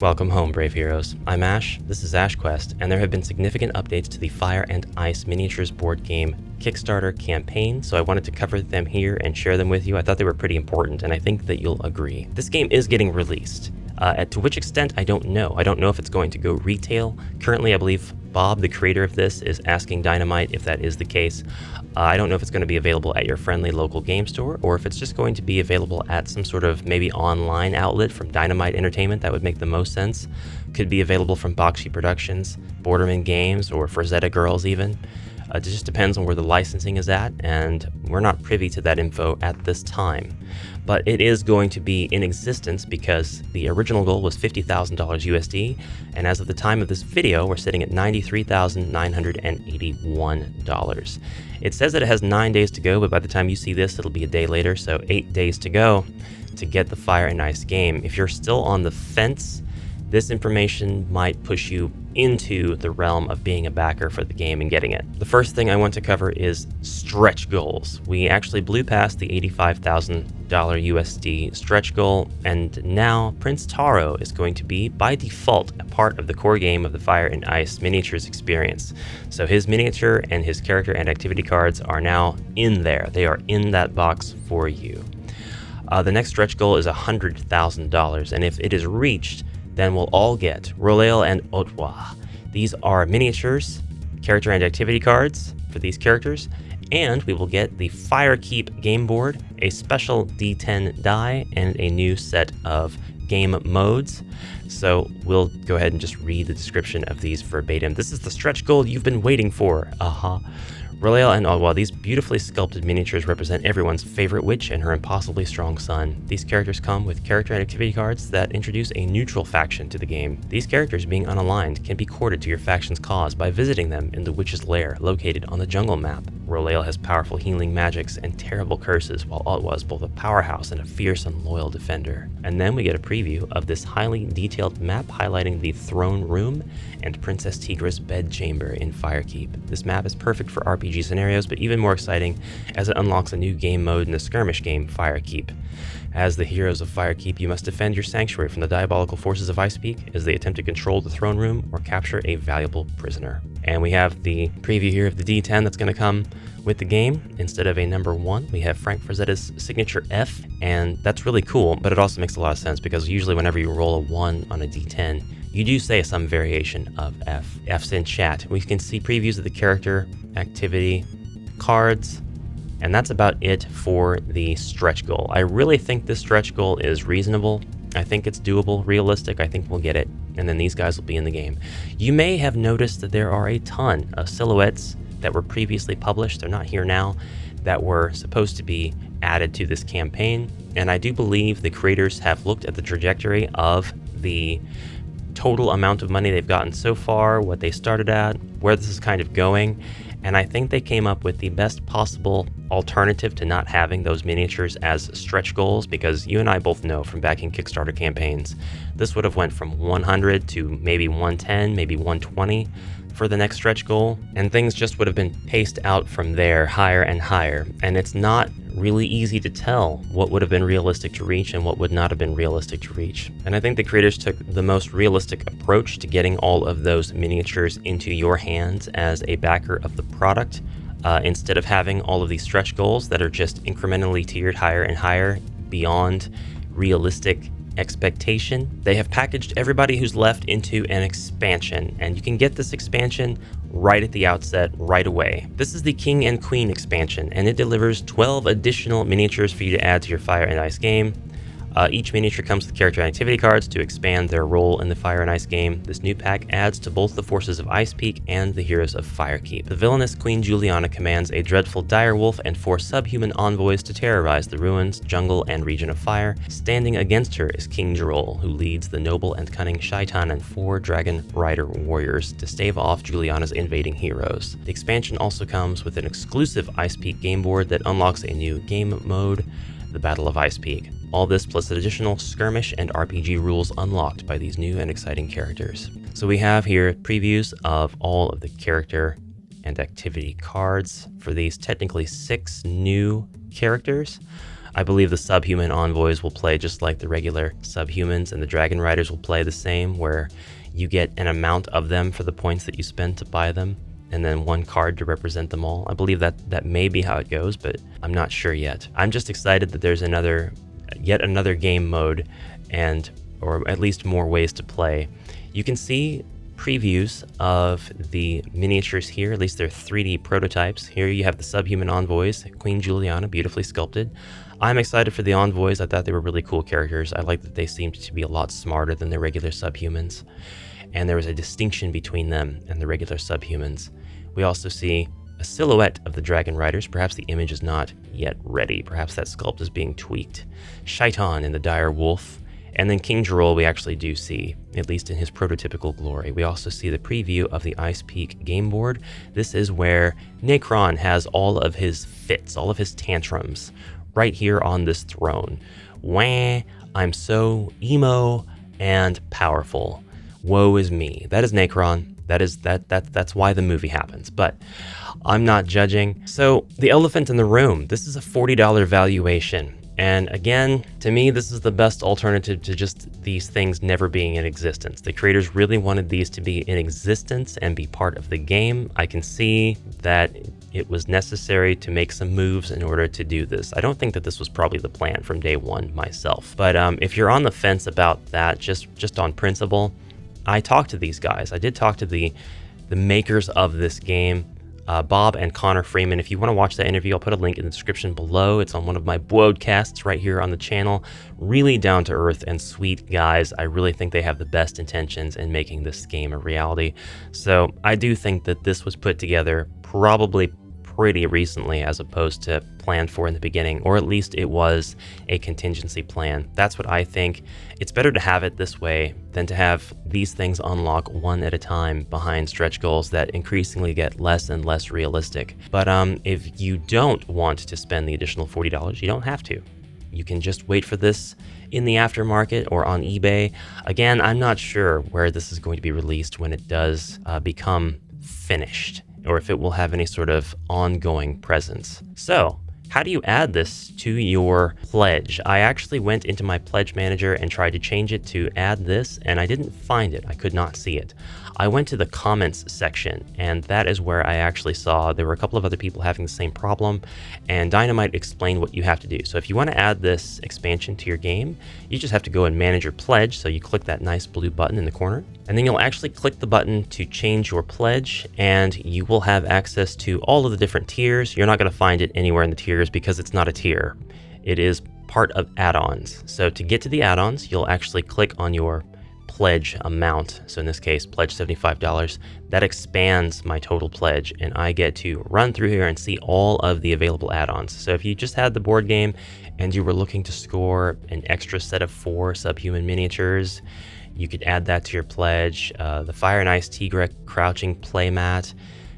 Welcome home, brave heroes. I'm Ash, this is AshQuest, and there have been significant updates to the Fire and Ice miniatures board game Kickstarter campaign, so I wanted to cover them here and share them with you. I thought they were pretty important, and I think that you'll agree. This game is getting released. To which extent, I don't know. I don't know if it's going to go retail. Currently, I believe Bob, the creator of this, is asking Dynamite if that is the case. I don't know if it's going to be available at your friendly local game store, or if it's just going to be available at some sort of maybe online outlet from Dynamite Entertainment. That would make the most sense. Could be available from Bakshi Productions, Borderman Games, or Frazetta Girls even. It just depends on where the licensing is at, and we're not privy to that info at this time. But it is going to be in existence because the original goal was $50,000 USD, and as of the time of this video, we're sitting at $93,981. It says that it has 9 days to go, but by the time you see this, it'll be a day later, so 8 days to go to get the Fire and Ice game. If you're still on the fence, this information might push you into the realm of being a backer for the game and getting it. The first thing I want to cover is stretch goals. We actually blew past the $85,000 USD stretch goal, and now Prince Taro is going to be, by default, a part of the core game of the Fire and Ice miniatures experience. So his miniature and his character and activity cards are now in there. They are in that box for you. The next stretch goal is $100,000, and if it is reached, then we'll all get Roleil and Otwa. These are miniatures, character and activity cards for these characters, and we will get the Firekeep game board, a special D10 die, and a new set of game modes. So we'll go ahead and just read the description of these verbatim. This is the stretch goal you've been waiting for. Roleil and Otwa, these beautifully sculpted miniatures represent everyone's favorite witch and her impossibly strong son. These characters come with character and activity cards that introduce a neutral faction to the game. These characters, being unaligned, can be courted to your faction's cause by visiting them in the witch's lair located on the jungle map. Roleil has powerful healing magics and terrible curses, while Otwa is both a powerhouse and a fierce and loyal defender. And then we get a preview of this highly detailed map highlighting the throne room and Princess Tigra's bedchamber in Firekeep. This map is perfect for RPG scenarios, but even more exciting as it unlocks a new game mode in the skirmish game, Firekeep. As the heroes of Firekeep, you must defend your sanctuary from the diabolical forces of Icepeak as they attempt to control the throne room or capture a valuable prisoner. And we have the preview here of the D10 that's going to come with the game. Instead of a number 1, we have Frank Frazetta's signature F, and that's really cool, but it also makes a lot of sense because usually whenever you roll a 1 on a D10, you do say some variation of F. F's in chat. We can see previews of the character, activity, cards, and that's about it for the stretch goal. I really think this stretch goal is reasonable. I think it's doable, realistic. I think we'll get it, and then these guys will be in the game. You may have noticed that there are a ton of silhouettes that were previously published, they're not here now, that were supposed to be added to this campaign, and I do believe the creators have looked at the trajectory of the total amount of money they've gotten so far, what they started at, where this is kind of going, and I think they came up with the best possible alternative to not having those miniatures as stretch goals, because you and I both know from backing Kickstarter campaigns, this would have went from 100 to maybe 110, maybe 120 for the next stretch goal, and things just would have been paced out from there higher and higher, and it's not really easy to tell what would have been realistic to reach and what would not have been realistic to reach. And I think the creators took the most realistic approach to getting all of those miniatures into your hands as a backer of the product, instead of having all of these stretch goals that are just incrementally tiered higher and higher beyond realistic expectation. They have packaged everybody who's left into an expansion, and you can get this expansion right at the outset, right away. This is the King and Queen expansion, and it delivers 12 additional miniatures for you to add to your Fire and Ice game. Each miniature comes with character and activity cards to expand their role in the Fire and Ice game. This new pack adds to both the forces of Icepeak and the heroes of Firekeep. The villainous Queen Juliana commands a dreadful direwolf and 4 subhuman envoys to terrorize the ruins, jungle, and region of fire. Standing against her is King Jarol, who leads the noble and cunning Shaitan and 4 dragon rider warriors to stave off Juliana's invading heroes. The expansion also comes with an exclusive Icepeak game board that unlocks a new game mode, the Battle of Icepeak. All this plus additional skirmish and RPG rules unlocked by these new and exciting characters. So we have here previews of all of the character and activity cards for these technically 6 new characters. I believe the subhuman envoys will play just like the regular subhumans, and the dragon riders will play the same, where you get an amount of them for the points that you spend to buy them, and then one card to represent them all. I believe that may be how it goes, but I'm not sure yet. I'm just excited that there's yet another game mode, or at least more ways to play. You can see previews of the miniatures here, at least they're 3D prototypes. Here you have the subhuman envoys, Queen Juliana, beautifully sculpted. I'm excited for the envoys. I thought they were really cool characters. I like that they seemed to be a lot smarter than the regular subhumans, and there was a distinction between them and the regular subhumans. We also see a silhouette of the dragon riders. Perhaps the image is not yet ready. Perhaps that sculpt is being tweaked. Shaitan in the dire wolf. And then King Jarol we actually do see, at least in his prototypical glory. We also see the preview of the Ice Peak game board. This is where Necron has all of his fits, all of his tantrums, right here on this throne. Wah, I'm so emo and powerful. Woe is me. That is Necron. That's why the movie happens, but I'm not judging. So the elephant in the room, this is a $40 valuation. And again, to me, this is the best alternative to just these things never being in existence. The creators really wanted these to be in existence and be part of the game. I can see that it was necessary to make some moves in order to do this. I don't think that this was probably the plan from day one myself. But if you're on the fence about that, just on principle, I talked to these guys. I did talk to the makers of this game, Bob and Connor Freeman. If you want to watch that interview, I'll put a link in the description below. It's on one of my broadcasts right here on the channel. Really down to earth and sweet guys. I really think they have the best intentions in making this game a reality. So I do think that this was put together probably pretty recently as opposed to planned for in the beginning, or at least it was a contingency plan. That's what I think. It's better to have it this way than to have these things unlock one at a time behind stretch goals that increasingly get less and less realistic. But if you don't want to spend the additional $40, you don't have to. You can just wait for this in the aftermarket or on eBay. Again, I'm not sure where this is going to be released when it does become finished, or if it will have any sort of ongoing presence. So, how do you add this to your pledge? I actually went into my pledge manager and tried to change it to add this, and I didn't find it. I could not see it. I went to the comments section, and that is where I actually saw there were a couple of other people having the same problem, and Dynamite explained what you have to do. So if you want to add this expansion to your game, you just have to go and manage your pledge. So you click that nice blue button in the corner, and then you'll actually click the button to change your pledge, and you will have access to all of the different tiers. You're not going to find it anywhere in the tiers because it's not a tier. It is part of add-ons. So to get to the add-ons, you'll actually click on your pledge amount. So in this case, pledge $75. That expands my total pledge, and I get to run through here and see all of the available add-ons. So if you just had the board game and you were looking to score an extra set of 4 subhuman miniatures, you could add that to your pledge. The Fire and Ice Tigre crouching playmat.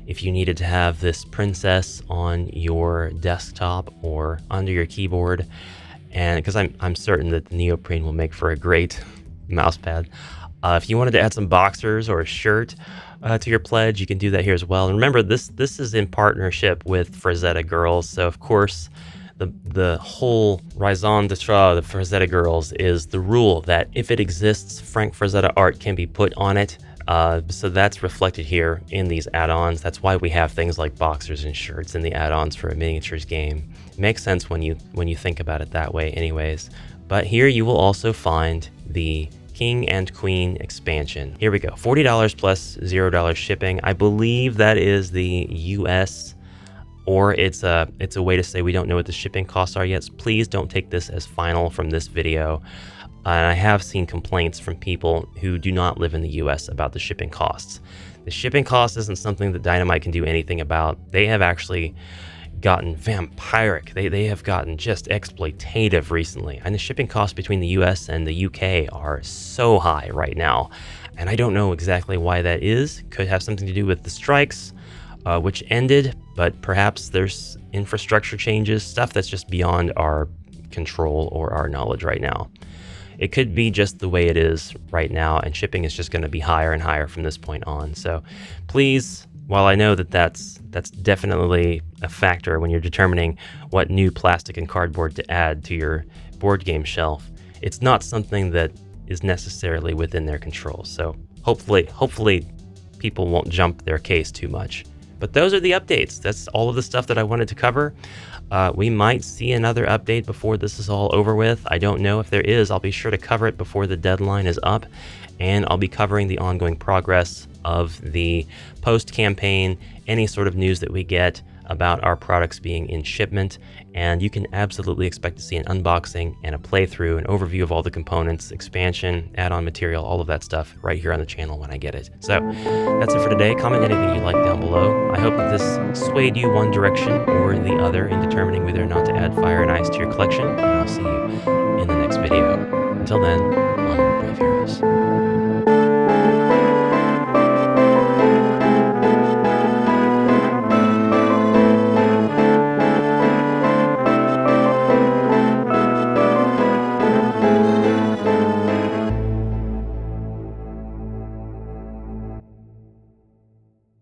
If you needed to have this princess on your desktop or under your keyboard, and because I'm certain that the neoprene will make for a great mouse pad. If you wanted to add some boxers or a shirt to your pledge, you can do that here as well. And remember, this is in partnership with Frazetta Girls, so of course the whole raison d'etre of the Frazetta Girls is the rule that if it exists, Frank Frazetta art can be put on it. So that's reflected here in these add-ons. That's why we have things like boxers and shirts in the add-ons for a miniatures game. It makes sense when you think about it that way anyways. But here you will also find the King and Queen expansion. Here we go, $40 plus $0 shipping. I believe that is the US, or it's a way to say we don't know what the shipping costs are yet. So please don't take this as final from this video. And I have seen complaints from people who do not live in the US about the shipping costs. The shipping cost isn't something that Dynamite can do anything about. They have actually gotten vampiric. They have gotten just exploitative recently. And the shipping costs between the US and the UK are so high right now. And I don't know exactly why that is. Could have something to do with the strikes, which ended, but perhaps there's infrastructure changes, stuff that's just beyond our control or our knowledge right now. It could be just the way it is right now, and shipping is just going to be higher and higher from this point on. So please, while I know that that's definitely a factor when you're determining what new plastic and cardboard to add to your board game shelf. It's not something that is necessarily within their control. So hopefully people won't jump their case too much. But those are the updates. That's all of the stuff that I wanted to cover. We might see another update before this is all over with. I don't know if there is. I'll be sure to cover it before the deadline is up, and I'll be covering the ongoing progress of the post-campaign, any sort of news that we get about our products being in shipment, and you can absolutely expect to see an unboxing and a playthrough, an overview of all the components, expansion, add-on material, all of that stuff right here on the channel when I get it. So that's it for today. Comment anything you like down below. I hope that this swayed you one direction or the other in determining whether or not to add fire and ice to your collection, and I'll see you in the next video. Until then, onward, brave heroes.